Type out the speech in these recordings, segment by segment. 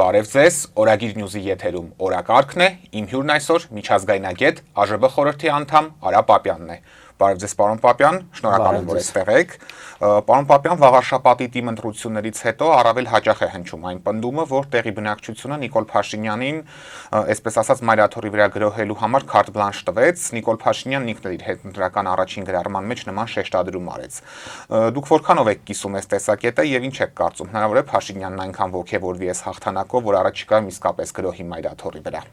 Բարև ձեզ, Օրագիր Նյուզի եթերում օրակարգն է, իմ հյուրն այսօր միջազգայնագետ ԱԺԲ խորհրդի անդամ Արա Պապյանն է։ Բարև ձեզ, պարոն Պապյան, շնորհակալ եմ, որ այստեղ եք։ Պարոն Պապյան, վաղարշապատի թիմ ընտրություններից հետո առավել հաճախ է հնչում այն պնդումը, որ տեղի բնակչությունը Նիկոլ Փաշինյանին, այսպես ասած, մայրաթոռի վրա գրոհելու համար քարտ բլանշ տվեց։ Նիկոլ Փաշինյանն ինքն իր հետընտրական առաջին գրառման մեջ նման շեշտադրում արեց։ Դուք որքանով եք կիսում այս տեսակետը եւ ինչ եք կարծում, հնարավոր է Փաշինյանն այնքան ոգևորվի այս հաղթանակով, որ առաջիկայում իսկապես գրոհի մայրաթոռի վրա։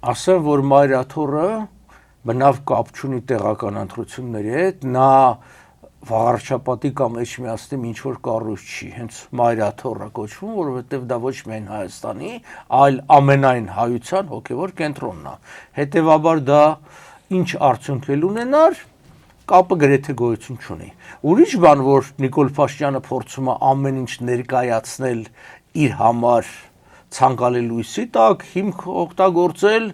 Ասեմ, որ մայրաթոռը բնավ կապ չունի տեղական ընտրությունների հետ, նա վաղարշապատի կամ Էջմիածնի ինչ որ կառույց չի, հենց մայրաթոռը կոչվում, որովհետև դա ոչ միայն Հայաստանի, այլ ամենայն հայության հոգևոր կենտրոնն է։ Հետևաբար դա ինչ արդյունք էլ ունենար, կապը գրեթե գոյություն չունի։ Ուրիշ բան, որ Նիկոլ Փաշինյանը փորձում է ամեն ինչ ներկայացնել իր համար ցանկալի լույսի տակ, հիմք օգտագործել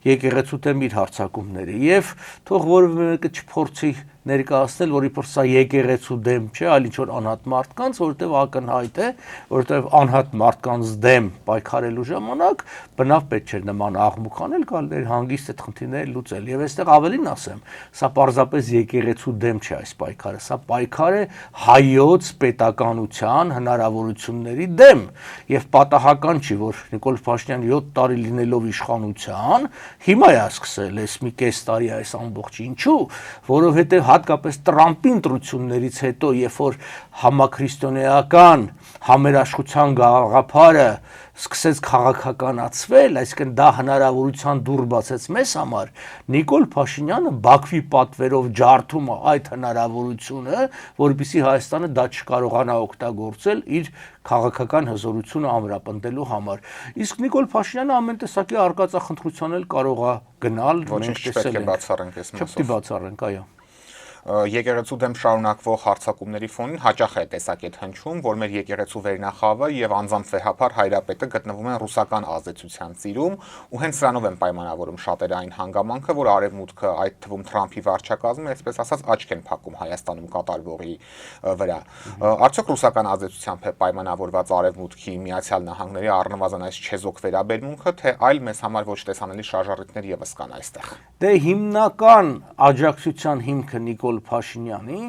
եկեղեցու դեմ իր հարձակումները եւ թող որևէ մեկը չփորձի ներկայացնել, որ իբր սա եկեղեցու դեմ չէ, այլ ինչ որ անհատ մարդկանց, որովհետև ակնհայտ է, որովհետև անհատ մարդկանց դեմ պայքարելու ժամանակ բնավ պետք չէր նման աղմուկ անել, կարելի հանգիստ այդ խնդիրները լուծել։ Եվ այստեղ ավելին ասեմ, սա պարզապես եկեղեցու դեմ չէ այս պայքարը, սա պայքար է հայոց պետականության հնարավորությունների դեմ, եւ պատահական չի, որ Նիկոլ Փաշինյանը 7 տարի լինելով իշխանության, հիմա է սկսել այս մի կես տարի այս ամբողջ ինչու, որովհետև հատկապես Տրամպի ընտրություններից հետո, երբ որ համաքրիստոնեական համերաշխության գաղափարը սկսեց քաղաքականացվել, այսինքն դա հնարավորության դուռ բացեց մեզ համար, Նիկոլ Փաշինյանը Բաքվի պատվերով ջարդում է այդ հնարավորությունը, որպեսզի Հայաստանը դա չկարողանա օգտագործել իր քաղաքական հզորությունը ամրապնդելու համար։ Իսկ Նիկոլ Փաշինյանը ամեն տեսակի արկածախնդրության էլ կարող է գնալ, մենք տեսել ենք։ Չպետք է բացառենք, այո։ Եկեղեցու դեմ շարունակվող հարձակումների ֆոնին հաճախ է տեսակետ հնչում, որ մեր եկեղեցու վերնախավը եւ անձամբ վեհապար հայրապետը գտնվում են ռուսական ազդեցության ծիրում, ու հենց սրանով են պայմանավորում շատերը այն հանգամանքը, որ արևմուտքը, այդ թվում Թրամփի վարչակազմը, այսպես ասած, աչք են փակում Հայաստանում կատարվողի վրա։ Արդյոք ռուսական ազդեցությամբ է պայմանավորված արևմուտքի Միացյալ Նահանգների առնվազն այս չեզոք վերաբերմունքը, թե այլ մեզ համար ոչ տեսանելի շարժառիթներ եւս կան այստեղ։ Դե հիմնական աջակցության հիմքը Նիկոլ Փաշինյանի,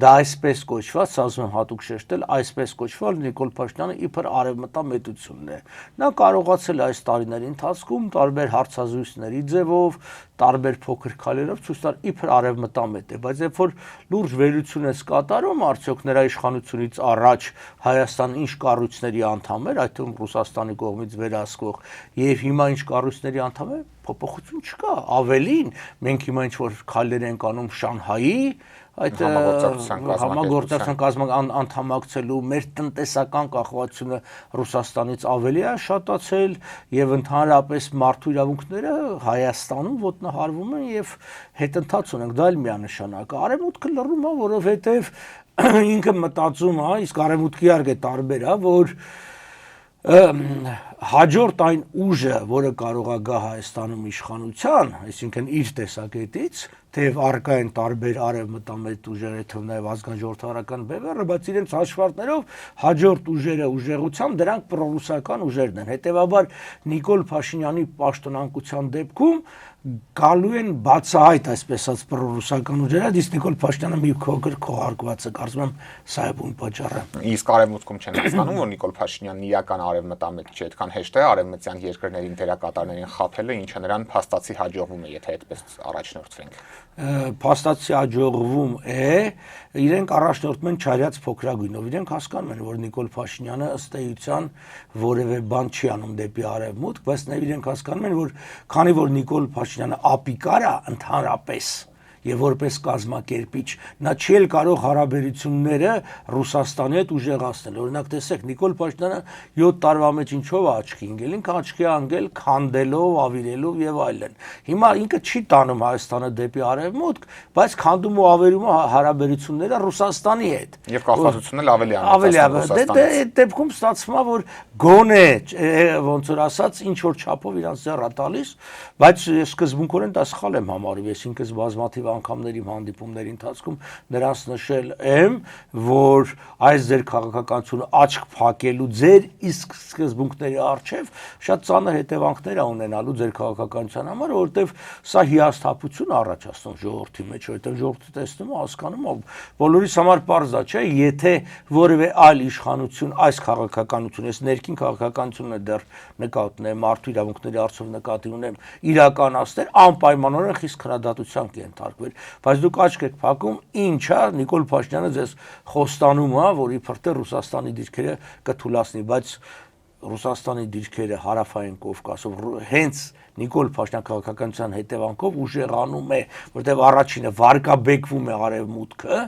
դա այսպես կոչված, ասում եմ հատուկ շեշտել, այսպես կոչված Նիկոլ Փաշինյանը իբր արևմտամետությունն է։ Նա կարողացել այս տարիների ընթացքում տարբեր հարցազրույցների ձևով, տարբեր փոքր քայլերով ցույց տալ իբր արևմտամետ է, բայց երբ որ լուրջ վերլուծություն է կատարում, արդյոք նրա իշխանությունից առաջ Հայաստանը ինչ կառույցների անդամ էր, այդ թվում Ռուսաստանի կողմից վերահսկվող, եւ հիմա ինչ կառույցների անդամ է, փոփոխություն չկա, ավելին, մենք հիմա ինչ որ քայլեր ենք անում Շանհայի այդ համագործակցության կազմակերպության անդամակցելու, մեր տնտեսական կախվածությունը Ռուսաստանից ավելի է շատացել եւ ընդհանրապես մարդու իրավունքները Հայաստանում ոտնահարվում են եւ հետընթաց ունենք, դա էլ միանշանակ է։ Արևմուտքը լռում է, որովհետեւ ինքը մտածում է, իսկ արևմուտքի արգ է տարբեր է, որ հաջորդ այն ուժը, որը կարող է գա Հայաստանում իշխանության, այսինքն իր տեսակետից, թեև առկա են տարբեր արևմտամետ ուժեր, թվում նաև ազգանժողովրդական բևեռը, բայց իրենց հաշվարկներով հաջորդ ուժերը ուժեղությամբ դրանք պրոռուսական ուժերն են։ Հետևաբար Նիկոլ Փաշինյանի պաշտոնանկության դեպքում գալու են բացահայտ, այսպես ասած, պրոռուսական ուժերը, իսկ Նիկոլ Փաշինյանը մի փոքր քողարկված է, կարծում եմ սա է բուն պատճառը։ Իսկ արևմուտքում չեն հասկանում, որ Նիկոլ Փաշինյանն իրական արևմտամետ չի, այդքան հեշտ է արևմտյան երկրներին դերակատարներին խաբելը, ինչը նրան փաստացի հաջողվում է, եթե այդպես առաջնորդվենք։ Փաստացի հաջողվում է, իրենք առաջնորդում են չարյաց փոքրագույնով, իրենք հասկանում են, որ Նիկոլ Փաշինյանը ըստ էության որևէ բան չի անում դեպի արևմուտք, բայց նաև իրենք հասկանում են, որ քանի որ Նիկոլ Փաշինյանը ապիկար է ընդհանրապես եւ որպես կազմակերպիչ, նա չի էլ կարող հարաբերությունները Ռուսաստանի հետ ուժեղացնել։ Օրինակ տեսեք, Նիկոլ Փաշինյանը 7 տարվա մեջ ինչով է աչքի ընկել, ինքը աչքի է ընկել քանդելով, ավիրելով եւ այլն։ Հիմա ինքը չի տանում Հայաստանը դեպի արևմուտք, բայց քանդում ու ավերում է հարաբերությունները Ռուսաստանի հետ։ Եվ կախվածությունն էլ ավելի Դե այդ դեպքում ստացվում է, որ գոնե ոնց որ ասած ինչ որ չափով իրանց ձեռ է տալիս, բայց ես սկզբունքորեն դա սխալ եմ համարում, ես ինքս բազմաթիվ անգամների հանդիպումների ընթացքում նրանց նշել եմ, որ այս ձեր քաղաքականությունը աչք փակելու ձեր իսկ սկզբունքների առջև շատ ծանր հետևանքներ է ունենալու ձեր քաղաքականության համար, որովհետև սա հիասթափություն առաջացնում ժողովրդի մեջ, որովհետև ժողովուրդը տեսնում է, հասկանում է, բոլորիս համար պարզ է, չէ, եթե որևէ այլ իշխանություն այս քաղաքականությունը, այս ներքին քաղաքականությունը դեռ նկատի մարդու իրավունքների առջև նկատի ունեմ, իրականացնել անպայմանորեն խիստ քննադատության կենթարկվեր, բայց դուք աչք եք փակում, ինչա Նիկոլ Փաշինյանը ձեզ խոստանում է, որ իբր թե Ռուսաստանի դիրքերը կթուլացնի, բայց Ռուսաստանի դիրքերը հարավային Կովկասով հենց Նիկոլ Փաշինյան քաղաքականության հետևանքով ուժեղանում է, որտեղ առաջինը վարկաբեկվում է արևմուտքը,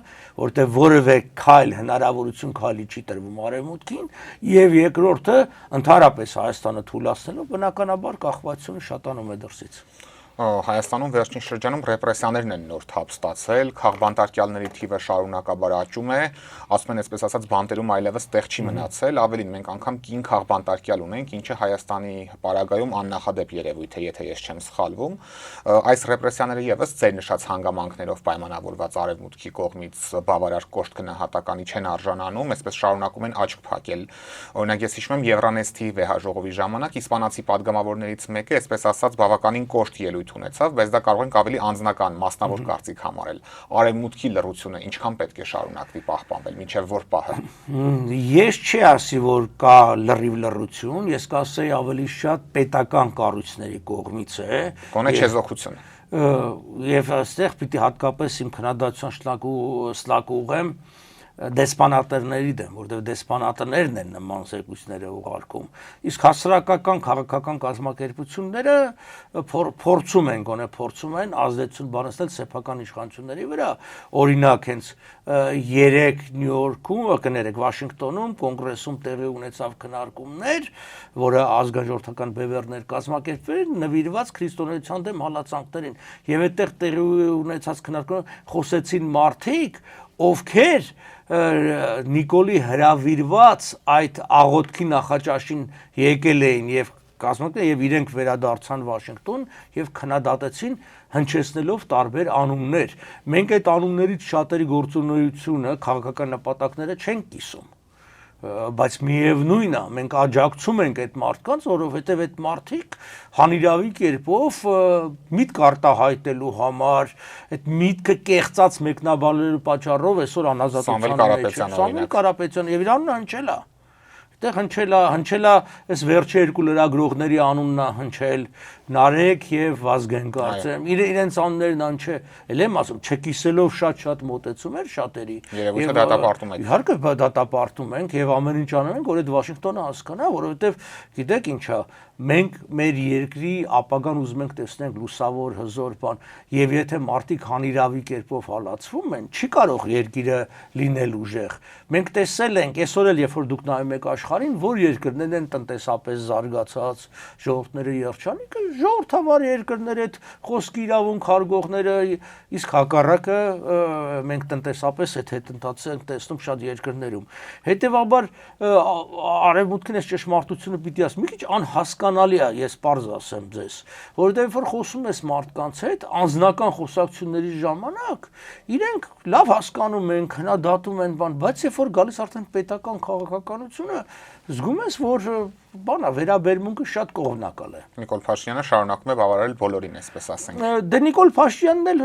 որտեղ որևէ քայլ հնարավորություն քայլի չի տրվում արևմուտքին, եւ երկրորդը ընդհանրապես Հայաստանը թուլացնելով բնականաբար կախվածությունը շատանում է դրսից։ Հայաստանում վերջին շրջանում ռեպրեսիաներն են նոր թափ ստացել, քաղբանտարկյալների թիվը շարունակաբար աճում է, ասում են այսպես ասած բանտերում այլևս տեղ չի մնացել, ավելին մենք անգամ կին քաղբանտարկյալ ունենք, ինչը Հայաստանի պարագայում աննախադեպ երևույթ է, եթե ես չեմ սխալվում։ Այս ռեպրեսիաները եւս ձեր նշած հանգամանքներով պայմանավորված արևմուտքի կողմից բավարար կոշտ գնահատականի չեն արժանանում, այսպես շարունակում են աչք փակել։ Օրինակ ես հիշում եմ Եվրանեստի վեհաժողովի ժամանակ իսպանացի падգամավորներից մեկը, այսպես ասած, բավականին կոշտ ելույթ ունեցավ, բայց դա կարող ենք ավելի անձնական մասնավոր կարծիք համարել։ Արևմուտքի լռությունը ինչքան պետք է շարունակվի պահպանվել, մինչև որ պահը։ Ես չի ասի, որ կա լրիվ լռություն, ես կասեի ավելի շատ պետական կառույցների կողմից է։ Գոնե չեզոքություն։ Եվ այստեղ պիտի հատկապես իմ քննադատության շլակ ուղղեմ դեսպանատերների դեմ, որտեղ դեսպանատերներն են նման զեկույցները ուղարկում, իսկ հասարակական քաղաքական կազմակերպությունները փորձում են ազդեցություն բարձրացնել սեփական իշխանությունների վրա, օրինակ հենց 3 Նյու Յորքում, կներեք Վաշինգտոնում կոնգրեսում տեղի ունեցավ քննարկումներ, որը ազգաժողովրդական բևեռներ կազմակերպվել նվիրված քրիստոնեության դեմ հալածանքներին, եւ այդտեղ տեղի ունեցած քննարկումները խոսեցին մարդիկ, ովքեր Նիկոլի հրավիրված այդ աղոթքի նախաճաշին եկել էին եւ կազմակերպել եւ իրենք վերադարձան Վաշինգտոն եւ քննադատեցին հնչեցնելով տարբեր անուններ։ Մենք այդ անուններից շատերի գործունեությունը, քաղաքական նպատակները չենք կիսում, բայց միևնույն է, մենք աջակցում ենք այդ մարդկանց, որովհետև այդ մարդիկ հանիրավի կերպով միտք արտահայտելու համար, այդ միտքը կեղծած մեկնաբանելու պատճառով այսօր անազատության մեջ է։ Սամվել Կարապետյան եւ իր անունը հնչել է։ Այդտեղ հնչել է այս վերջի երկու լրագրողների անունն է հնչել, Նարեկ եւ Վազգեն կարծեմ, իրենց անուններն անչե, էլ եմ ասում, չկիսելով շատ մոտեցում էր շատերի։ Երևույթը դատապարտում եք։ Իհարկե դատապարտում ենք եւ ամեն ինչ անում ենք, որ այդ Վաշինգտոնը հասկանա, որովհետեւ գիտեք ինչա, մենք մեր երկրի ապագան ուզում ենք տեսնենք լուսավոր, հզոր բան, եւ եթե մարդիկ հանիրավի կերպով հալածվում են, չի կարող երկիրը լինել ուժեղ։ Մենք տեսել ենք, այսօր էլ երբ որ դուք նայում եք աշխարհին, որ երկրներն են տնտեսապես զարգացած, ժողովուրդները երջանիկ, ժողովրդավար երկրներ այդ խոսքի իրավունք հարգողները, իսկ հակառակը մենք տնտեսապես այդ հետընթացը ենք տեսնում շատ երկրներում։ Հետևաբար արևմուտքին այս ճշմարտությունը պիտի ասեմ, մի քիչ անհասկանալի է, ես պարզ ասեմ ձեզ, որովհետև որ խոսում ես մարդկանց հետ անձնական խոսակցությունների ժամանակ, իրենք լավ հասկանում են, քննադատում են բան, բայց երբ որ գալիս արդեն պետական քաղաքականությունը, զգում ես, որ բանա վերաբերմունքը շատ կողմնակալ է։ Նիկոլ Փաշինյանը շարունակում է բավարարել բոլորին, այսպես ասենք։ Դե Նիկոլ Փաշինյանն էլ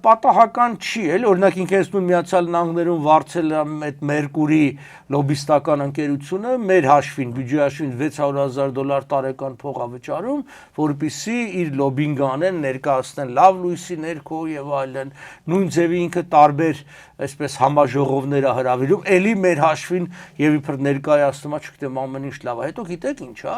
պատահական չի, էլ օրինակ ինքնին Միացյալ Նահանգներում վարձել այդ Մերկուրի լոբիստական ընկերությունը մեր հաշվին, բյուջեի հաշվին $600,000 տարեկան փող է վճարում, որպեսզի իր լոբինգ անեն, ներկայացնեն լավ լույսի ներքո եւ այլն։ Նույն ձևի ինքը տարբեր այսպես համաժողովներ է հրավիրում, ելի մեր հաշվին եւ իբր ներկայացնում է, չգիտեմ, ամեն ինչ լավ է։ Հետո գիտեք ինչ է,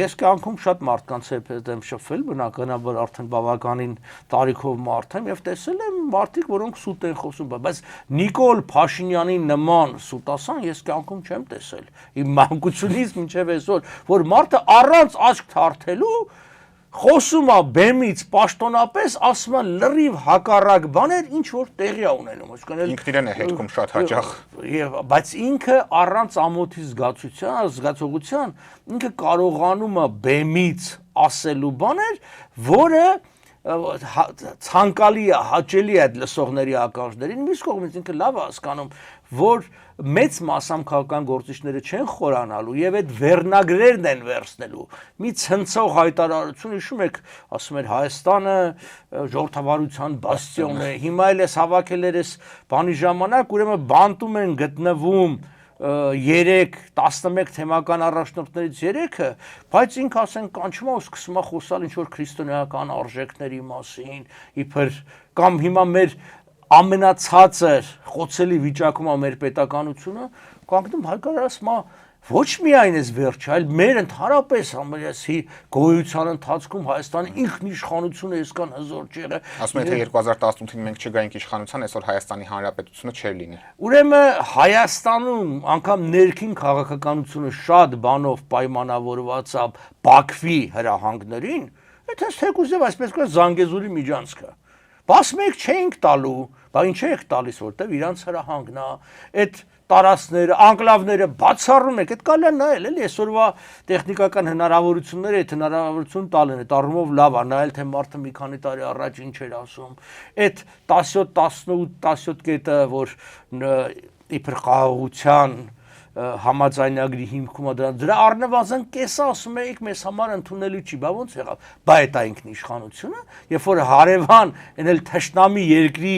ես կյանքում շատ մարդկանց հետ եմ շփվել, բնականաբար արդեն բավականին տարիքով մարդ եմ եւ տեսել եմ մարդիկ, որոնք սուտ են խոսում, բայց Նիկոլ Փաշինյանի նման սուտասան ես կյանքում չեմ տեսել։ Իմ մանկությունից մինչև այսօր, որ մարդը առանց աչք թարթելու խոսում է բեմից պաշտոնապես, ասում է լրիվ հակառակ բաներ, ինչ որ տեղի է ունենում, այսինքն ինքն իրեն է հետքում շատ հաճախ։ Բայց ինքը առանց ամոթի զգացողության ինքը կարողանում է բեմից ասելու բաներ, որը ցանկալի է, հաճելի է այդ լսողների ականջներին, մյուս կողմից ինքը լավ է հասկանում, որ մեծ մասամ քաղաքական գործիչները չեն խորանալու եւ այդ վերնագրերն են վերցնելու։ Մի ցնցող հայտարարություն, հիշում եք, ասում էր Հայաստանը ժողովրդավարության բաստիոն է, հիմա էլ էս հավաքել էր էս բանի ժամանակ, ուրեմն բանտում են գտնվում 3-11 թեմական առաջնորդներից 3-ը, բայց ինքը ասեն կանչում է ու սկսում է խոսալ ինչ-որ քրիստոնեական արժեքների մասին, իբր կամ հիմա մեր ամենացածր խոցելի վիճակում է մեր պետականությունը, կանգնում հայկական ասում է ոչ միայն էս վերջը, այլ մեր ընդհանրապես համարյասի գոյության ընթացքում Հայաստանի ինքնիշխանությունը այսքան հզոր չի եղել։ Ասում եք, թե 2018-ին մենք չգայինք իշխանության, այսօր Հայաստանի Հանրապետությունը չէր լինի։ Ուրեմն Հայաստանում անգամ ներքին քաղաքականությունը շատ բանով պայմանավորված է Բաքվի հրահանգներին, այդ հենց թեկուզ եւ այսպես կոչ Զանգեզուրի միջանցքը։ Բաս մեկ չէինք տալու, բա ինչ եք տալիս, որտեվ իրանց հրահանգն է, այդ տարածքները, անկլավները բացառում եք, այդ կարելի է նայել, էլի այսօրվա տեխնիկական հնարավորությունները, այդ հնարավորություն տալն է, առումով լավ է, նայել թե մարդը մի քանի տարի առաջ ինչ էր ասում, այդ 17-18 կետը, որ իբր խաղաղության համաձայնագրի հիմքում դրա առնվազն կեսը ասում էիք մեզ համար ընդունելի չի, բա ոնց եղավ, բա այդ է ինքնիշխանությունը, երբ որ հարևան էնել թշնամի երկրի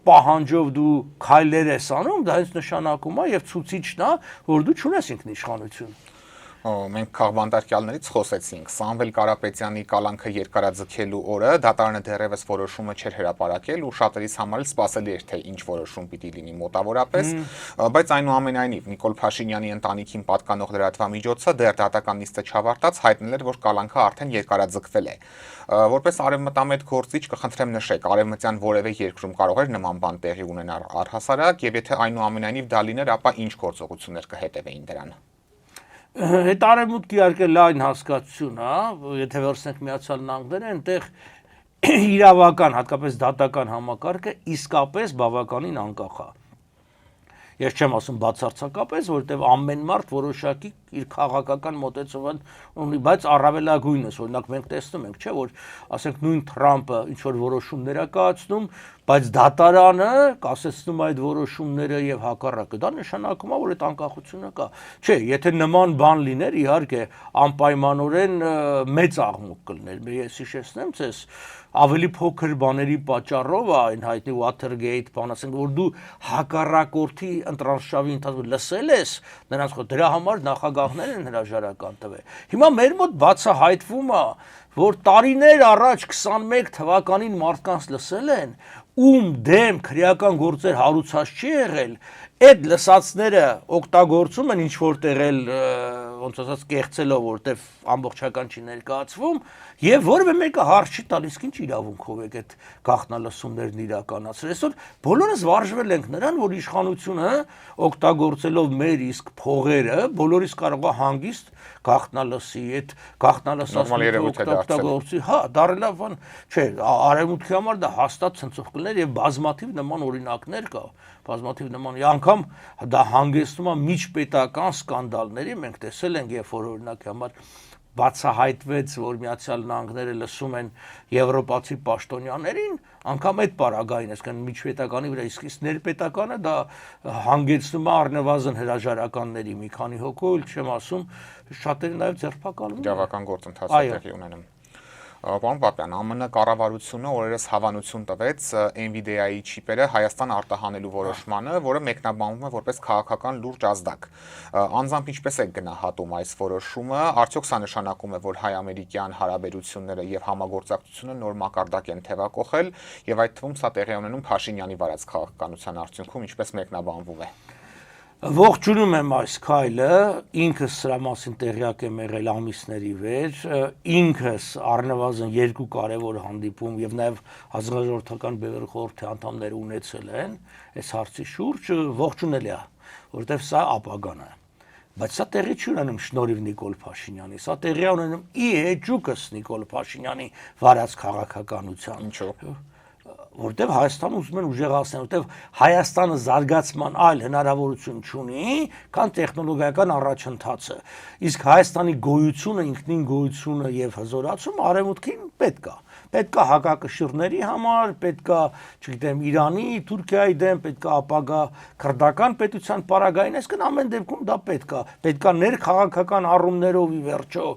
պահանջով դու քայլեր ես անում, դա հենց նշանակում է եւ ցուցիչն է, որ դու չունես ինքնիշխանություն։ Մենք քաղբանտարկյալներից խոսեցինք, Սամվել Կարապետյանի կալանքը երկարաձգելու օրը դատարանը դեռևս որոշումը չէր հրապարակել ու շատերիս համար էլ սպասելի էր թե ինչ որոշում պիտի լինի մոտավորապես, բայց այնուամենայնիվ Նիկոլ Փաշինյանի ընտանիքին պատկանող լրատվամիջոցը դեռ դատական նիստը չավարտած հայտնել էր, որ կալանքը արդեն երկարաձգվել է։ Որպես արևմտամետ գործիչ կխնդրեմ նշեք, արևմտյան որևէ երկրում կարող էր նման բան տեղի ունենալ առհասարակ եւ եթե այնուամենայնիվ դա լիներ, ապա ինչ գործողություններ կհետևեին դրան։ Այդ արևմուտքի իհարկե լայն հասկացություն է, եթե վերցնենք Միացյալ Նահանգները, այնտեղ իրավական, հատկապես դատական համակարգը իսկապես բավականին անկախ է։ Ես չեմ ասում բացարձակապես, որովհետև ամեն մարդ որոշակի իր քաղաքական մոտեցումը ունի, բայց առավելագույնս, օրինակ մենք տեսնում ենք, չէ, որ ասենք նույն Թրամփը ինչ որ որոշումներ է կայացնում, բայց դատարանը կասեցնում այդ որոշումները եւ հակառակը։ Դա նշանակում է, որ այդ անկախությունը կա։ Չէ, եթե նման բան լիներ, իհարկե անպայմանորեն մեծ աղմուկ կլներ։ Ես հիշեցնեմ ձեզ, ավելի փոքր բաների պատճառով այն հայտնի Watergate բան, ասենք որ դու հակառակորդի ընտրարշավի ընթացքում լսել ես, նրանց դրա համար նախագահներ են հրաժարական տվել։ Հիմա մեր մոտ բացահայտվում է, որ տարիներ առաջ 21 թվականին մարդկանց լսել են, ում դեմ քրեական գործեր հարուցած չի եղել, այդ լսածները օգտագործում են ինչ որ տեղել ոնց ասած կեղծելով, որտեվ ամբողջական չի ներկայացվում, եւ որևէ մեկը հարց չի տալիս, ինչ իրավունքով եք այդ գաղտնալսումներն իրականացրել։ Այսօր բոլորս վարժվել ենք նրան, որ իշխանությունը օգտագործելով մեր իսկ փողերը, բոլորիս կարող է հանգիստ գաղտնալսի, այդ գաղտնալսածները օգտագործի, հա, դարելա բան, չէ, արևմուտքի համար դա հաստատ ցնցող կլներ եւ բազմաթիվ նման օրինակներ կա, բազմաթիվ նման անգամ դա հանգեցնում է միջպետական սկանդալների, մենք տեսել ենք, երբ որ օրինակի համար բացահայտվեց, որ Միացյալ Նահանգները լսում են եվրոպացի պաշտոնյաներին, անգամ այդ պարագային, այսինքն միջպետականի վրա, իսկ ներպետականը դա հանգեցնում է առնվազն հրաժարականների մի քանի հոգու, չեմ ասում, շատերը նաև ձերբակալվում են։ Իրավական գործընթաց է տեղի ունենում։ Պարոն Պապյան, ԱՄՆ կառավարությունը օրերս հավանություն տվեց NVIDIA-ի չիպերը Հայաստան արտահանելու որոշմանը, որը մեկնաբանվում է որպես քաղաքական լուրջ ազդակ։ Անձամբ ինչպես է գնահատում այս որոշումը, արդյոք սա նշանակում է, որ հայ-ամերիկյան հարաբերությունները եւ համագործակցությունը նոր մակարդակ են թևակողել եւ այդ թվում սա տեղի ունենում Փաշինյանի վարած քաղաքականության արդյունքում, ինչպես մեկնաբանվում է։ Ողջունում եմ այս քայլը, ինքս սրա մասին տեղյակ եմ եղել ամիսների վեր, ինքս առնվազն 2 կարևոր հանդիպում եւ նաեւ հանրաժողովրդական բևեռ խորհրդի անդամները ունեցել են այս հարցի շուրջ, ողջունել է, որովհետեւ սա ապագան է։ Բայց սա տեղի չի ունենում շնորհիվ Նիկոլ Փաշինյանի, սա տեղի է ունենում ի հեճուկս Նիկոլ Փաշինյանի վարած քաղաքականության։ Ինչո՞վ։ Որտեվ Հայաստանը ուզում են ուժեղացնել, որտեվ Հայաստանը զարգացման այլ հնարավորություն չունի, քան տեխնոլոգիական առաջընթացը։ Իսկ Հայաստանի գոյությունը, ինքնին գոյությունը եւ հզորացումը արևմուտքին պետք է։ Պետք է հակակշիռների համար, պետք է, չգիտեմ, Իրանի, Թուրքիայի դեմ, պետք է ապագա քրդական պետության պարագային, այսինքն ամեն դեպքում դա պետք է ներքաղաքական առումներով ի վերջո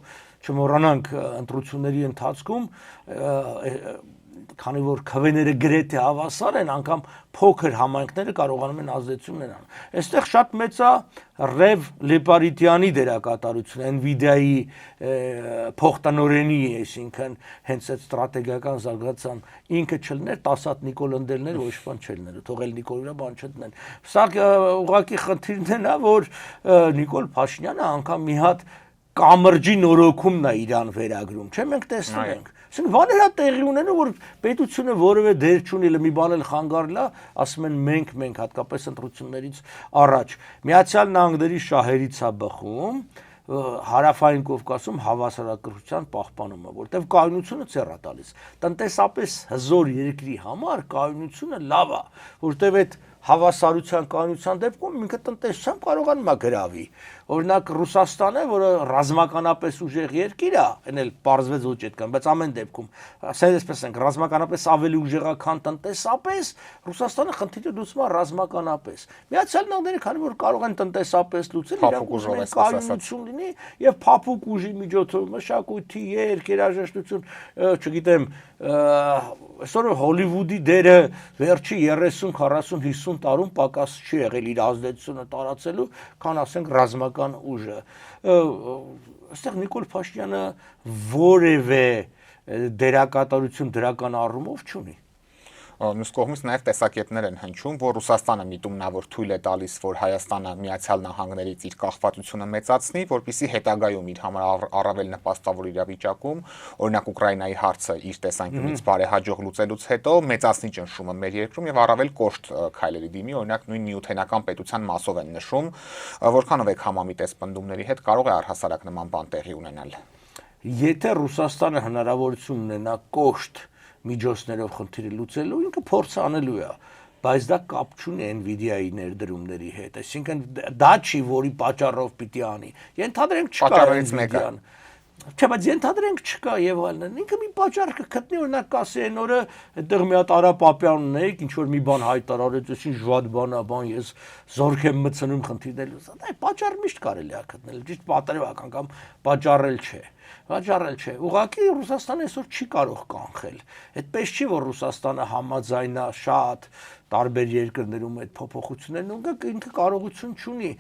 չմոռանանք ընտրությունների ընթացքում քանի որ քվեները գրեթե հավասար են, անգամ փոքր համայնքները կարողանում են ազդեցություն ունենալ։ Այստեղ շատ մեծ է Ռև Լեպարիտյանի դերակատարությունը, Nvidia-ի փոխտնօրենի, այսինքն հենց այդ ստրատեգիական զարգացան ինքը չլներ, 10 հատ Նիկոլ ընդելներ, ոչ բան չլներ, թողել Նիկոլը բան չդնեն։ Սա ուղղակի խնդիրն է նա, որ Նիկոլ Փաշինյանը անգամ մի հատ կամրջի նորոգումն է իրան վերագրում, չէ՞ մենք տեսնում ենք։ Այսինքն բաներ է տեղի ունենում, որ պետությունը որևէ դեր չունի, մի բան էլ խանգարել է, ասում են մենք հատկապես ընտրություններից առաջ։ Միացյալ Նահանգների շահերից է բխում Հարավային Կովկասում հավասարակրթության պահպանումը, որտեղ կայունությունը ծեր է տալիս։ Տնտեսապես հզոր երկրի համար կայունությունը լավ է, որտեղ այդ հավասարության կայունության դեպքում ինքը տնտեսությամբ կարողանում է գրավի։ Օրինակ Ռուսաստանը, որը ռազմականապես ուժեղ երկիր է, այն էլ պարզվեց ոչ այդքան, բայց ամեն դեպքում, ասենք ենք, ռազմականապես ավելի ուժեղ է, քան տնտեսապես, Ռուսաստանը խնդիրը լուծում է ռազմականապես։ Միացյալ Նահանգները, քանի որ կարող են տնտեսապես լուծել, իրանք ուզում են կայունություն լինի եւ փափուկ ուժի միջոցով մշակույթի, երաժշտություն, չգիտեմ, այսօր Հոլիվուդի դերը վերջի 30, 40, 50 տարում պակաս չի եղել իր ազդեցությունը տարածելու, քան ասենք ռազմական ուժը։ Այստեղ Նիկոլ Փաշինյանը որևէ դերակատարություն դրական առումով չունի։ Մյուս կողմից նաև տեսակետներ են հնչում, որ Ռուսաստանը միտումնավոր թույլ է տալիս, որ Հայաստանը Միացյալ Նահանգներից իր կախվածությունը մեծացնի, որպեսզի հետագայում իր համար առավել նպաստավոր իրավիճակում, օրինակ Ուկրաինայի հարցը իր տեսանկյունից բարեհաջող լուծելուց հետո մեծացնի ճնշումը մեր երկրում եւ առավել կոշտ քայլերի դիմի, օրինակ նույն նյութենական պետության մասով են նշում, որքանով եք համամիտ այս պնդումների հետ, կարող է առհասարակ նման բան տեղի ունենալ։ Եթե Ռուսաստանը հնարավորություն ունենա կոշտ միջոցներով խնդիրը լուծելու, ինքը փորձ անելու է, բայց դա կապ չունի Nvidia-ի ներդրումների հետ, այսինքն դա չի, որի պատճառով պիտի անի։ Ենթադրենք չկա պատճառներից մեկը։ Չէ, բայց ենթադրենք չկա եւ այլն։ Ինքը մի պատճառ կգտնի, օրինակ կասի այն օրը այդտեղ մի հատ Արա Պապյան ունեիք, ինչ որ մի բան հայտարարեց, այսին ժվատ բան է, բան ես զորք եմ մտցնում խնդիրներ։ Դա պատճառ միշտ կարելի է գտնել, ճիշտ պատրևական կամ պատճառել չէ։ Պատճառել չէ։ Ուղղակի Ռուսաստանը այսօր չի կարող կանխել։ Այդպես չի, որ Ռուսաստանը համաձայնա շատ տարբեր երկրներում այդ փոփոխություններն ունի, ինքը կարողություն չունի։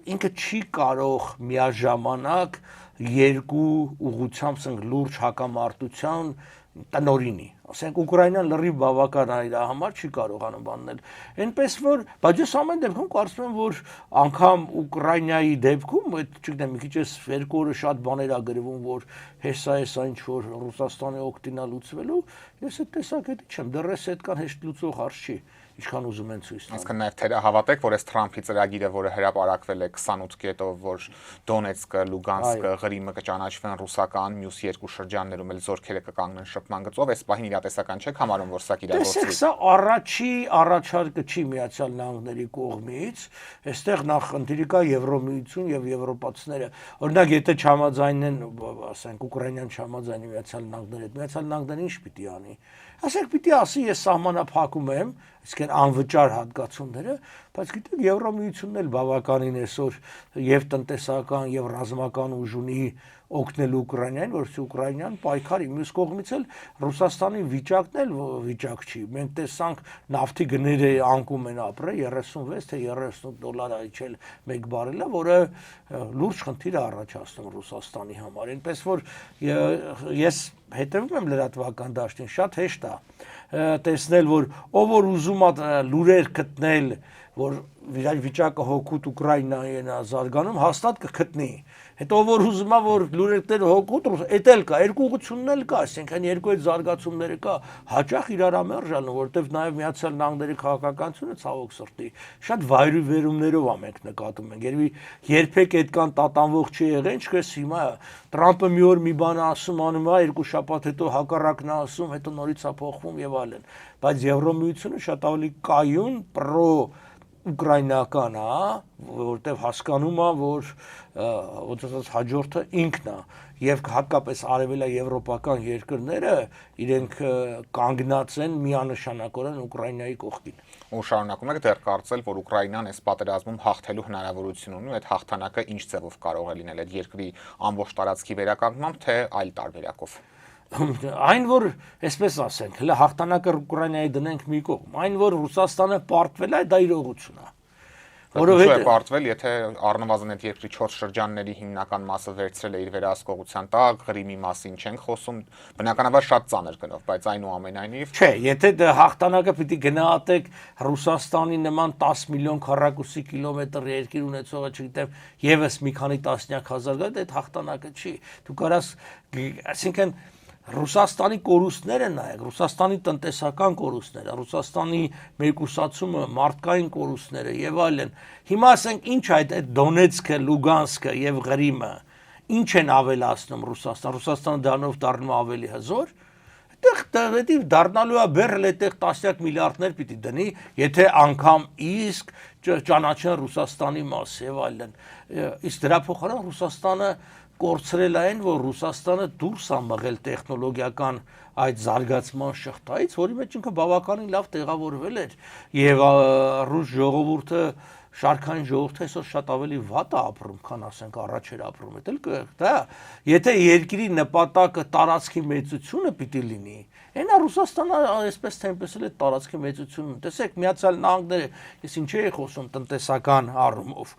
Ինքը չի կարող միաժամանակ երկու ուղղությամբ ասենք լուրջ հակամարտության տնօրինի, ասենք Ուկրաինան լրիվ բավական է իր համար, չի կարողանում բանել։ Այնպես որ, բայց ես ամեն դեպքում կարծում եմ, որ անգամ Ուկրաինայի դեպքում, այդ չգիտեմ, մի քիչ էս երկու օրը շատ բաներ ա գրվում, որ հեսա ինչ որ Ռուսաստանի օգտինա լուծվելու, ես այդ տեսակետի չեմ, դեռ էս այդքան հեշտ լուծող հարց չի։ Ինչքան ուզում են ցույց տալ։ Այսինքն նաև թերահավատեք, որ այս Թրամփի ծրագիրը, որը հրապարակվել է 28 կետով, որ Դոնեցկը, Լուգանսկը, Ղրիմը կճանաչվեն ռուսական, մյուս երկու շրջաններում էլ զորքերը կկանգնեն շփման գծով, այս պահին իրատեսական չեք համարում, որ սա կիրագործվի։ Տեսեք, սա առաջի առաջարկը չի Միացյալ Նահանգների կողմից, այստեղ նախ խնդիրը կա Եվրոմիություն եւ եվրոպացիները։ Օրինակ, եթե չհամաձայնեն, ասենք Ուկրաինան չհամաձայնի Միացյալ Նահանգների հետ, Միացյալ Նահանգները ինչ պիտի անի։ Ասենք պիտի ասի ես սահմանափակում եմ, այսինքն անվճար հատկացումները, բայց գիտեք Եվրոմիությունն էլ բավականին այսօր եւ տնտեսական եւ ռազմական ուժ ունի օգնել Ուկրաինային, որովհետեւ Ուկրաինան պայքարի, մյուս կողմից էլ Ռուսաստանի վիճակն էլ վիճակ չի։ Մենք տեսանք նավթի գները անկում են ապրել 36 թե 30 դոլար այչել 1 բարելը, որը լուրջ խնդիր է առաջացնում Ռուսաստանի համար։ Այնպես որ ես հետևում եմ լրատվական դաշտին, շատ հեշտ է տեսնել, որ ով որ ուզում է լուրեր գտնել, որ վիճակը հոգուտ Ուկրաինային է զարգանում, հաստատ կգտնի։ Հետո որ ուզում է որ լուրերները հոգուտ, էդ էլ կա, երկու ուղղությունն էլ կա, այսինքն երկու այդ զարգացումները կա, հաճախ իրար ամերժալն, որովհետև նաև Միացյալ Նահանգների քաղաքականությունը ցավոք սրտի շատ վայրիվերումներով է մենք նկատում ենք։ Երբեք այդքան տատանվող չի եղել, ինչպես հիմա Տրամպը մի օր մի բան ասում, անում է, երկու շաբաթ հետո հակառակն է ասում, հետո նորից է փոխվում եւ այլն։ Բայց Եվրոմիությունը շատ ավելի կայուն, պրո ուկրաինական է, որտեղ հասկանում է, որ ոնց ասած հաջորդը ինքն է եւ հատկապես արևելաեվրոպական երկրները իրենք կանգնած են միանշանակորեն Ուկրաինայի կողքին։ Ու շարունակում եք դեռ կարծել, որ Ուկրաինան այս պատերազմում հաղթելու հնարավորություն ունի, ու այդ հաղթանակը ինչ ձևով կարող է լինել, այդ երկրի ամբողջ տարածքի վերականգնմամբ, թե այլ տարբերակով։ Այն որ, այսպես ասենք, հələ հաղթանակը Ուկրաինայի դնենք մի կողմ, այն որ Ռուսաստանը պարտվել է, դա իրողություն է։ Որովհետեւ է պարտվել, եթե առնվազն այդ երկրի 4 շրջանների հիմնական մասը վերցրել է իր վերահսկողության տակ, Ղրիմի մասին չենք խոսում, բնականաբար շատ ծանր գնով, բայց այնուամենայնիվ չէ, եթե հաղթանակը պիտի գնահատեք Ռուսաստանի նման 10 միլիոն քառակուսի կիլոմետր երկիր ունեցողը, չգիտեմ, եւս մի քանի տասնյակ հազար գա, այդ հաղթանակը չի։ Դու կարաս, այսինքն Ռուսաստանի կորուստները նայեք, Ռուսաստանի տնտեսական կորուստները, Ռուսաստանի մեկուսացումը, մարդկային կորուստները եւ այլն։ Հիմա ասենք ինչ այդ Դոնեցկը, Լուգանսկը եւ Ղրիմը ինչ են ավելացնում Ռուսաստանը դառնով դառնում ավելի հզոր։ Այդտեղ դառնալու է բերել այդտեղ տասնյակ միլիարդներ պիտի դնի, եթե անգամ իսկ ճանաչեն Ռուսաստանի մաս եւ այլն։ Իսկ դրա փոխարեն Ռուսաստանը կորցրել այն, որ Ռուսաստանը դուրս է մղել տեխնոլոգիական այդ զարգացման շղթայից, որի մեջ ինքը բավականին լավ տեղավորվել էր եւ ռուս ժողովուրդը շարքային ժողովուրդը այսօր շատ ավելի վատ է ապրում, քան ասենք առաջ էր ապրում, դա եթե երկրի նպատակը տարածքի մեծությունը պիտի լինի, այնա Ռուսաստանը այսպես թե այնպես էլ է տարածքի մեծությունը, տեսեք Միացյալ Նահանգները, ես ինչ էի խոսում տնտեսական առումով,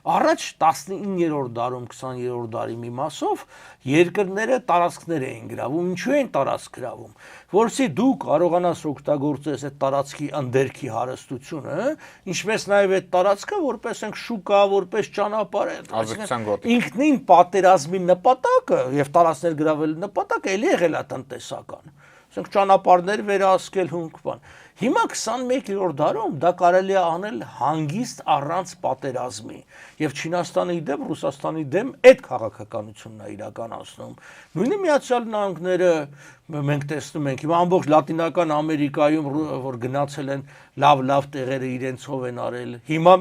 առաջ 19-րդ դարում, 20-րդ դարի մի մասով երկրները տարածքներ էին գրավում, ինչու են տարածք գրավում, որովհետեւ դու կարողանաս օգտագործես այդ տարածքի ընդերքի հարստությունը, ինչպես նաև այդ տարածքը որպես ենք շուկա, որպես ճանապարհ, ինքնին պատերազմի նպատակը եւ տարածքներ գրավելու նպատակը ելի եղել է տնտեսական։ Ասենք ճանապարհներ վերահսկել հունք բան։ Հիմա 21-րդ դարում դա կարելի է անել հանգիստ առանց պատերազմի եւ Չինաստանի դեմ, Ռուսաստանի դեմ այդ քաղաքականությունն է իրականացնում։ Նույնը Միացյալ Նահանգները մենք տեսնում ենք, հիմա ամբողջ Լատինական Ամերիկայում որ գնացել են լավ տեղերը իրենցով են արել։ Հիմա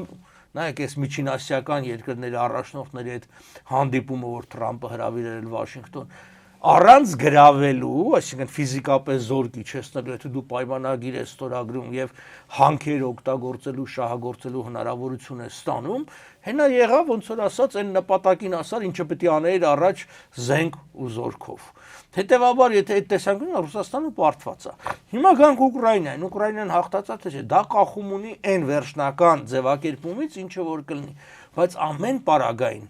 նայեք այս միջինասիական երկրների առաջնորդների այդ հանդիպումը, որ Թրամփը հրավիրել Վաշինգտոն, առանց գրավելու, այսինքն ֆիզիկապես զոր իջեցնելու, եթե դու պայմանագիր ես ստորագրում եւ հանքեր օգտագործելու, շահագործելու հնարավորություն ես ստանում, հենա եղավ ոնց որ ասած այն նպատակին ասար, ինչը պետք է աներ առաջ զենք ու զորքով։ Հետևաբար, եթե այդ տեսանկյունից Ռուսաստանը պարտված է։ Հիմա գանք Ուկրաինային, Ուկրաինան հաղթացա թե չէ, դա կախում ունի այն վերջնական ձևակերպումից, ինչը որ կլինի, բայց ամեն պարագային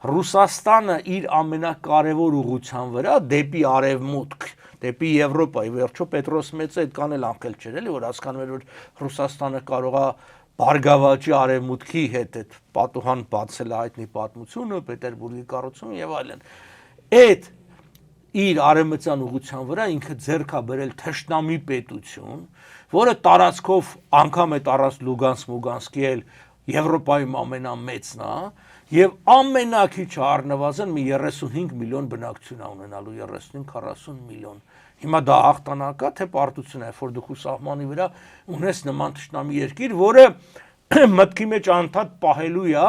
Ռուսաստանը իր ամենակարևոր ուղղության վրա դեպի արևմուտք, դեպի Եվրոպա, վերջո Պետրոս Մեծը այդքան էլ անկել չէր, էլի որ հասկանում էր, որ Ռուսաստանը կարող է բարգավաճի արևմուտքի հետ այդ պատուհան բացել հայտնի պատմությունը, Պետերբուրգի կառուցումը եւ այլն։ Այդ իր արևմտյան ուղղության վրա ինքը ձեռք է բերել թշնամի պետություն, որը տարածքով անգամ այդ առանց Լուգանսկի էլ Եվրոպայում ամենամեծն է եւ ամենակիչը առնվազն մի 35 միլիոն բնակչություն է ունենալու, 35-40 միլիոն։ Հիմա դա հաղթանակ է, թե պարտություն է, որ դու սահմանի վրա ունես նման թշնամի երկիր, որը մտքի մեջ անդադ պահելու է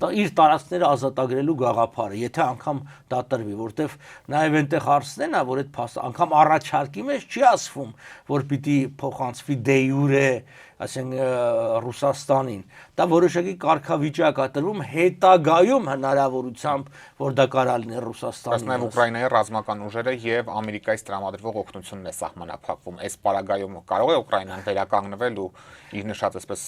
իր տարածքները ազատագրելու գաղափարը, եթե անգամ դա տրվի, որտեվ նաև այնտեղ հարցնեն է, որ այդ անգամ առաջարկի մեջ չի ասվում, որ պիտի փոխանցվի դե յուրե, ասենք Ռուսաստանին, դա որոշակի կարգավիճակ է տրվում հետագայում հնարավորությամբ, որ դա կարա լինի Ռուսաստանի։ Բայց նաև Ուկրաինայի ռազմական ուժերը եւ Ամերիկայից տրամադրվող օգնությունն է սահմանափակվում։ Այս պարագայում կարող է Ուկրաինան վերականգնվել ու իր նշած այսպես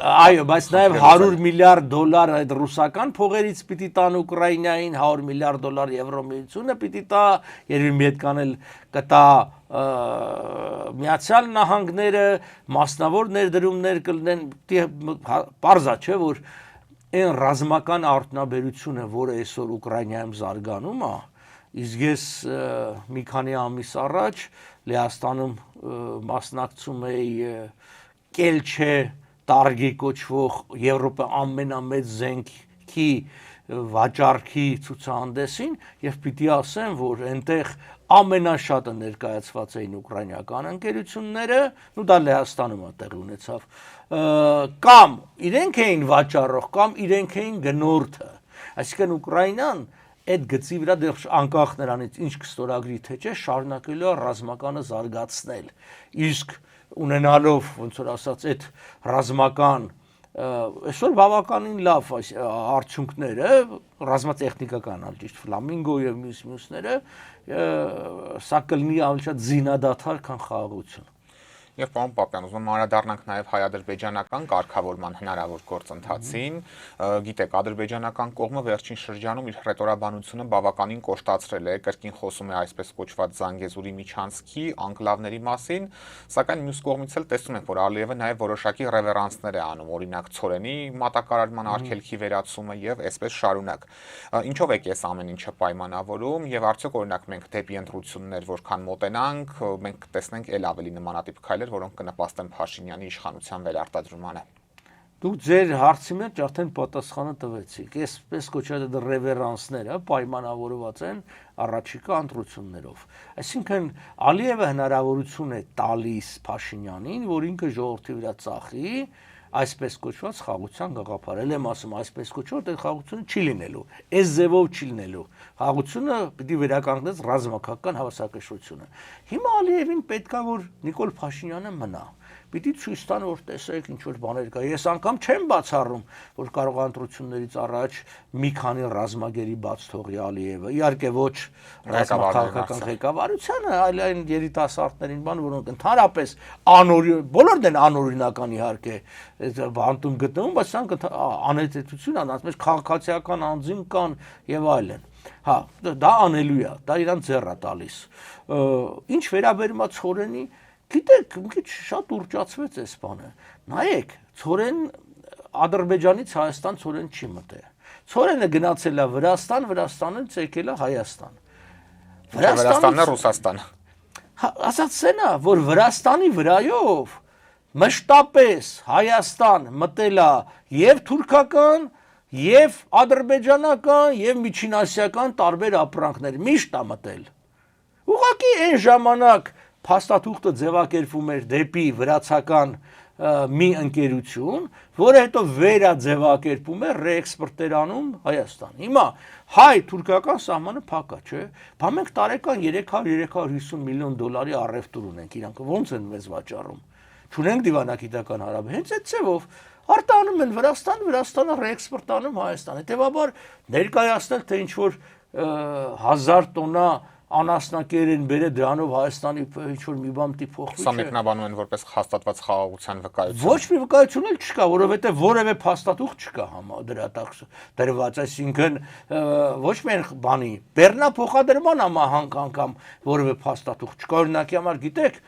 այո, բայց նաև 100 միլիարդ դոլար այդ ռուսական փողերից պիտի տան Ուկրաինային, 100 միլիարդ դոլար Եվրոմիությունը պիտի տա, երևի մի հատ կանել կտա Միացյալ Նահանգները, մասնավոր ներդրումներ կլինեն, պարզա չէ, որ այն ռազմական արտոնաբերությունը, որը այսօր Ուկրաինայում զարգանում է, իսկ ես մի քանի ամիս առաջ Լեհաստանում մասնակցում էի Կելչե տարգի կոչվող Եվրոպա ամենամեծ զենքի վաճառքի ցուցահանդեսին եւ պիտի ասեմ, որ այնտեղ ամենաշատը ներկայացված էին ուկրաինական ընկերությունները, ու դա Լեհաստանում է տեղի ունեցավ, կամ իրենք էին վաճառող, կամ իրենք էին գնորդը, այսինքն Ուկրաինան այդ գծի վրա դեռ անկախ նրանից ինչ կստորագրի թե չէ, շարունակելու է ռազմականը զարգացնել, իսկ ունենալով ոնց որ ասած այդ ռազմական այսօր բավականին լավ արդյունքները ռազմատեխնիկական ալճիշտ ֆլամինգո եւ մյուսները սա կլինի ավելի շատ զինադադար, քան խաղաղություն։ Եվ պարոն Պապյան, ուզում եմ անդրադառնանք նաև հայ-ադրբեջանական կարգավորման հնարավոր գործընթացին։ Գիտեք, ադրբեջանական կողմը վերջին շրջանում իր ռետորաբանությունը բավականին կոշտացրել է, կրկին խոսում է այսպես կոչված Զանգեզուրի միջանցքի անկլավների մասին, սակայն մյուս կողմից էլ տեսնում ենք, որ Ալիևը նաև որոշակի ռևերանսներ է անում, օրինակ Ցորենի մատակարարման արգելքի վերացումը եւ այսպես շարունակ։ Ինչով է այս ամեն ինչը պայմանավորում եւ արդյոք օրինակ մենք դեպի ընտրություններ որքան մոտենանք, մենք կտեսնենք ել ավելի նմանատիպ քայլեր, որոնք կնպաստեն Փաշինյանի իշխանության վերարտադրմանը։ Դուք ձեր հարցի մեջ արդեն պատասխանը տվեցիք։ Այսպես կոչված ռևերանսները պայմանավորված են առաջիկա ընտրություններով։ Այսինքն Ալիևը հնարավորություն է տալիս Փաշինյանին, որ ինքը ժողովրդի վրա ծախի այսպես կոչված խաղաղության գաղափար։ Եմ ասում, այսպես կոչված այդ խաղաղությունը չի լինելու, այս ձևով չի լինելու։ Խաղաղությունը պիտի վերականգնես ռազմական հավասարակշռությունը։ Հիմա Ալիևին պետքա որ Նիկոլ Փաշինյանը մնա։ Պիտի ցույց տան, որ տեսեք ինչ որ բաներ կա։ Ես անգամ չեմ բացառում, որ կարող է ընտրություններից առաջ մի քանի ռազմագերի բաց թողի Ալիևը։ Իհարկե ոչ ռազմաքաղաքական ղեկավարությանը, այլ այն երիտասարդներին բան, որոնք ընդհանրապես բոլորն են անօրինական իհարկե բանտում գտնվում, բայց սրանք անհետեցություն են, ասես քաղաքացիական անձին կան եւ այլն։ Հա, դա անելու է, դա իրան ձեռ է տալիս։ Ինչ վերաբերում է Ցորենի, գիտեք, մի քիչ շատ ուռճացվեց այս բանը։ Նայեք, Ցորեն Ադրբեջանից Հայաստան Ցորեն չի մտել։ Ցորենը գնացել է Վրաստան, Վրաստանից եկել է Հայաստան։ Վրաստանն է Ռուսաստան։ Ասած սենա, որ Վրաստանի վրայով մշտապես Հայաստան մտել է եւ թուրքական, եւ ադրբեջանական, եւ միջինասիական տարբեր ապրանքներ, միշտ է մտել։ Ուղղակի այն ժամանակ փաստաթուղթը ձևակերպվում էր դեպի վրացական մի ընկերություն, որը հետո վերաձևակերպում է ռեէքսպորտեր անում Հայաստան։ Հիմա հայ-թուրքական սահմանը փակա, չէ՞։ Բա մենք տարեկան 300-350 միլիոն դոլարի առևտուր ունենք, իրանք ո՞նց են մեզ վաճառում։ Չունենք դիվանագիտական հարաբերություն, հենց այդ ձևով արտանում են Վրաստան, Վրաստանը ռեէքսպորտ անում Հայաստան։ Հետևաբար ներկայացնել թե ինչ որ 1000 տոննա անասնակերեն բերե դրանով Հայաստանի ինչ որ մի բան պիտի փոխվի։ Սա մեկնաբանում են որպես հաստատված խաղաղության վկայություն։ Ոչ մի վկայություն էլ չկա, որովհետև որևէ փաստաթուղթ չկա դրատակ դրված, այսինքն ոչ միայն բանի բեռնափոխադրման անգամ որևէ փաստաթուղթ չկա, օրինակի համար գիտեք,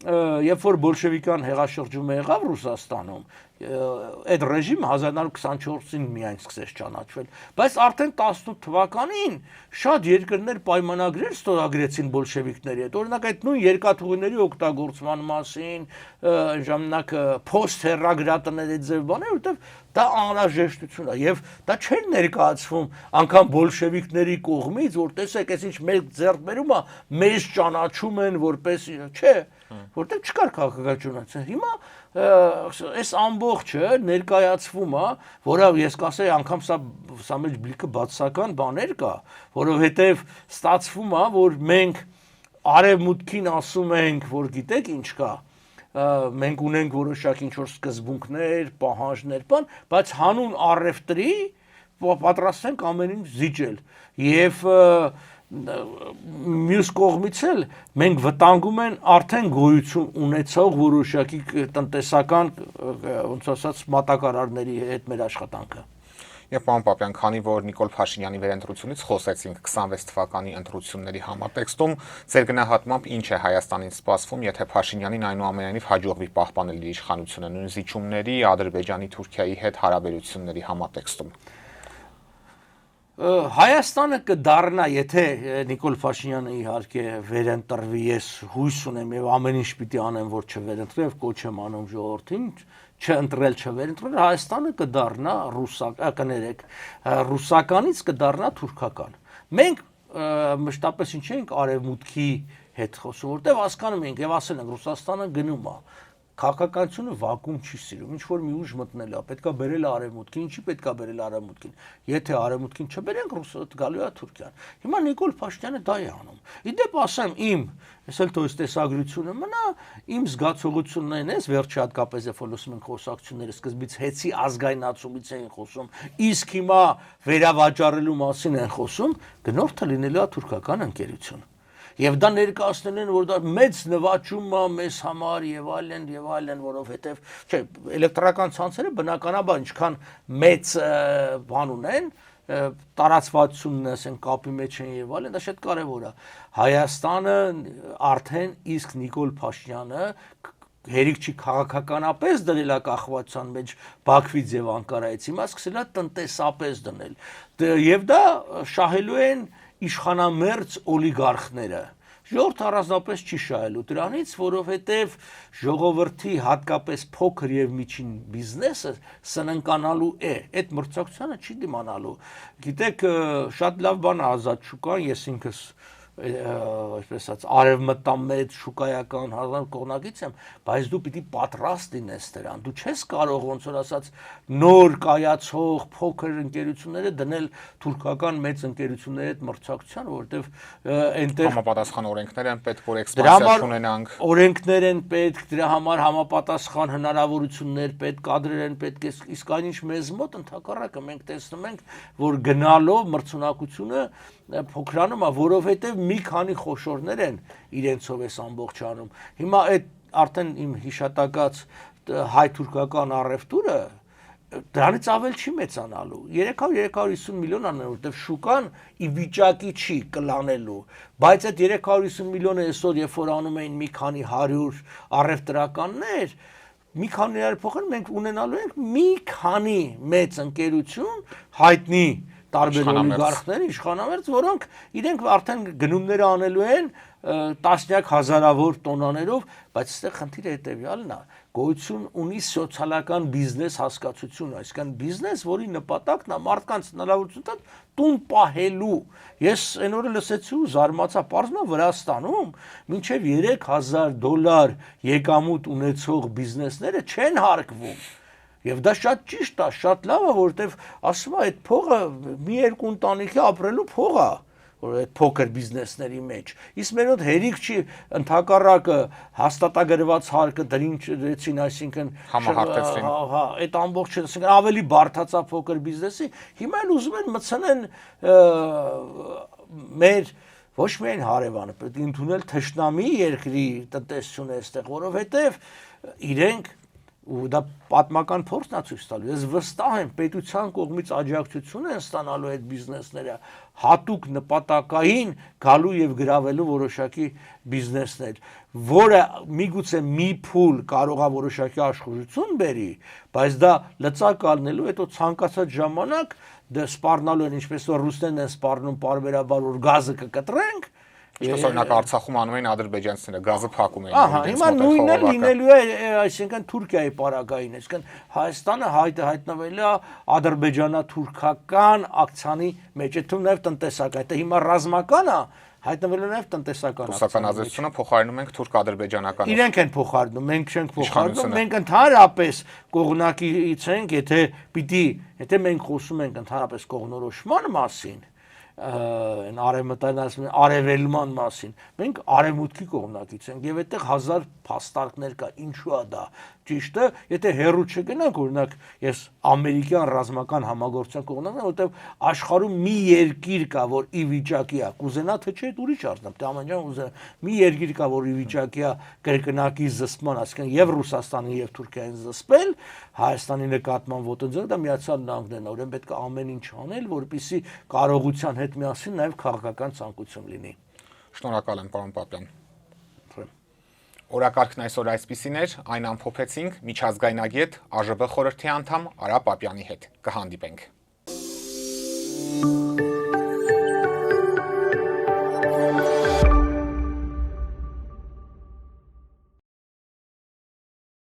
երբ որ բոլշևիկյան հեղաշրջումը եղավ Ռուսաստանում, այդ ռեժիմը 1924-ին միայն սկսեց ճանաչվել, բայց արդեն 18 թվականին շատ երկրներ պայմանագրեր ստորագրեցին բոլշևիկների հետ, օրինակ այդ նույն երկաթուղիների օգտագործման մասին, ժամանակ փոստ հեռագրատների ձև բաներ, որտեղ դա անհրաժեշտություն է եւ դա չէր ներկայացվում անգամ բոլշևիկների կողմից, որ տեսեք, այս ինչ մեր ձեռքբերումը մեզ ճանաչում են որպես չէ, որտեղ չկար քաղաքականություն։ Հիմա այս ամբողջը ներկայացվում է, որը ես կասեի անգամ սա մեջ բլիկը բացասական բաներ կա, որովհետև ստացվում է, որ մենք արևմուտքին ասում ենք, որ գիտեք ինչ կա, մենք ունենք որոշակի ինչ որ սկզբունքներ, պահանջներ, բան, բայց հանուն առևտրի պատրաստ ենք ամեն ինչ զիջել եւ մյուս կողմից էլ մենք վտանգում են արդեն գոյություն ունեցող որոշակի տնտեսական ոնց ասած մատակարարների հետ մեր աշխատանքը։ Եվ պարոն Պապյան, քանի որ Նիկոլ Փաշինյանի վերընտրությունից խոսեցինք 26 թվականի ընտրությունների համատեքստում, ձեր գնահատմամբ ինչ է Հայաստանին սպասվում, եթե Փաշինյանին այնուամենայնիվ հաջողվի պահպանել իր իշխանությունը նույն զիջումների, Ադրբեջանի, Թուրքիայի հետ հարաբերությունների համատեքստում։ Հայաստանը կդառնա, եթե Նիկոլ Փաշինյանը իհարկե վերընտրվի, ես հույս ունեմ եւ ամեն ինչ պիտի անեմ, որ չվերընտրի եւ կոչ եմ անում ժողովրդին, չընտրել, չվերընտրել, Հայաստանը կդառնա ռուսականից կդառնա թուրքական։ Մենք մշտապես ինչ ենք արևմուտքի հետ խոսում, որտեվ հասկանում ենք եւ ասել ենք Ռուսաստանը գնում է քաղաքականությունը վակուում չի սիրում, ինչ որ մի ուժ մտնել է, պետքա բերել արևմուտքին, ինչի պետքա բերել արևմուտքին։ Եթե արևմուտքին չբերենք, Ռուսաստան գալու է Թուրքիան։ Հիմա Նիկոլ Փաշինյանը դա է անում։ Իդեպ ասեմ, ես էլ թույս տեսագրությունը մնա, իմ զգացողությունն էս, վերջի հատկապես է ֆոլոսում ենք խոսակցությունները, սկզբից հեցի ազգայնացումից էին խոսում, իսկ հիմա վերավաճառելու մասին են խոսում, գնորդը լինելու է թուրքական ընկերություն։ Եվ դա ներկայացնել են, որ դա մեծ նվաճում է մեզ համար եւ այլն, որովհետեւ չէ, էլեկտրական ցանցերը բնականաբար ինչքան մեծ բան ունեն, տարածվածությունն ասենք կապի մեջ են եւ այլն, դա շատ կարեւոր է։ Հայաստանը արդեն իսկ Նիկոլ Փաշինյանը հերիք չի քաղաքականապես դնել է կախվածության մեջ Բաքվից եւ Անկարայից, հիմա սկսել է տնտեսապես դնել։ Եվ դա շահելու են իշխանամերձ օլիգարխները։ Ժողովուրդը առանձնապես չի շահելու դրանից, որովհետև ժողովրդի հատկապես փոքր եւ միջին բիզնեսը սննկանալու է, այդ մրցակցությանը չի դիմանալու։ Գիտեք, շատ լավ բան է ազատ շուկան, ես ինքս այսպես ասած արևմտամետ շուկայական կողմնակից եմ, բայց դու պիտի պատրաստ լինես դրան։ Դու չես կարող ոնց որ ասած նոր կայացող փոքր ընկերությունները դնել թուրքական մեծ ընկերությունների հետ մրցակցության, որովհետև այնտեղ համապատասխան օրենքներ են պետք, որ էքսպանսիա չունենանք։ Օրենքներ են պետք, դրա համար համապատասխան հնարավորություններ պետք, կադրեր են պետք, իսկ այնինչ մեզ մոտ ընդհակառակը մենք տեսնում ենք, որ գնալով մրցունակությունը փոքրանում է, որովհետև մի քանի խոշորներ են իրենցով էս ամբողջանում։ Հիմա այդ արդեն իմ հիշատակած հայ-թուրքական առևտուրը դրանից ավել չի մեծանալու։ 300-350 միլիոն անեն, որտեղ շուկան ի վիճակի չի կլանելու, բայց այդ 350 միլիոնը այսօր երբ որ անում էին մի քանի 100 առևտրականներ, մի քանի փոխան մենք ունենալու ենք մի քանի մեծ ընկերություն հայտնի տարբեր օլիգարխներ, իշխանամերձ, որոնք իրենք արդեն գնումները անելու են տասնյակ հազարավոր տոնաներով, բայց այստեղ խնդիրը հետևյալն է, գոյություն ունի սոցիալական բիզնես հասկացություն, այսինքն բիզնես, որի նպատակն է մարդկանց հնարավորություն տալ տուն պահելու։ Ես այն օրը լսեցի ու զարմացա, պարզվում է Վրաստանում մինչև $3000 եկամուտ ունեցող բիզնեսները չեն հարկվում։ Եվ դա շատ ճիշտ է, շատ լավ է, որովհետև ասում է, այդ փողը մի երկու ընտանիքի ապրելու փող է, որ այդ փոքր բիզնեսների մեջ։ Իսկ մեր մոտ հերիք չի ընդհակառակը հաստատագրված հարկը դրեցին, այսինքն համահարտեցին։ Հա, այդ ամբողջը, այսինքն ավելի բարդացա փոքր բիզնեսի։ Հիմա էլ ուզում են մցնեն մեր ոչ միայն հարևանը, պետք է ընդունել թշնամի երկրի տնտեսությունը այստեղ, որովհետև իրենք ու դա պատմական փորձն է ցույց տալու։ Ես վստահ եմ, պետության կողմից աջակցություն են ստանալու այդ բիզնեսները, հատուկ նպատակային գալու եւ գրավելու որոշակի բիզնեսներ, որը միգուցե մի փուլ կարող է որոշակի աշխուժություն բերի, բայց դա լծակալնելու հետո ցանկացած ժամանակ դա սպառնալու են, ինչպես որ ռուսներն են սպառնում պարբերաբար, որ գազը կկտրենք։ Ինչպես օրինակ Արցախում անում էին ադրբեջանցիները, գազը փակում էին։ Ահա, հիմա նույնն էլ լինելու է, այսինքն Թուրքիայի պարագային, այսինքն Հայաստանը հայտնվել է ադրբեջանա-թուրքական ակցիանի մեջ, այդ թվում նաև տնտեսական, դա հիմա ռազմական է, հայտնվել է նաև տնտեսական ակցիա։ Ռուսական ազդեցությունը փոխարինում ենք թուրք-ադրբեջանական։ Իրենք են փոխարինում, մենք չենք փոխարինում, մենք ընդհանրապես կողմնակից ենք, եթե մենք խոսում ենք ընդհանրապես կողմնորոշման մասին, այն արևելման մասին, մենք արևմուտքի կողմնակից ենք եւ այդտեղ հազար փաստարկներ կա, ինչու է դա ճիշտը, եթե հերու չգնանք, օրինակ ես ամերիկյան ռազմական համագործակցության կողմնակից եմ, որտեղ աշխարհում մի երկիր կա, որ ի վիճակի է, կուզենա թե չէ, ուրիշ առնեմ, թե ամանջան ուզենա, մի երկիր կա, որ ի վիճակի է կրկնակի զսպման, այսինքն եւ Ռուսաստանի եւ Թուրքիային զսպել, Հայաստանի նկատմամբ ոտնձգել, դա Միացյալ Նահանգներն են, ուրեմն պետք է ամեն ինչ անել, որպեսզի կարողության հետ միասին նաեւ քաղաքական ցանկություն լինի։ Շնորհակալ եմ, պարոն Պապյան։ Օրակարգն այսօր այսպիսին էր, այն ամփոփեցինք միջազգայնագետ ԱԺԲ խորհրդի անդամ Արա Պապյանի հետ։ Կհանդիպենք։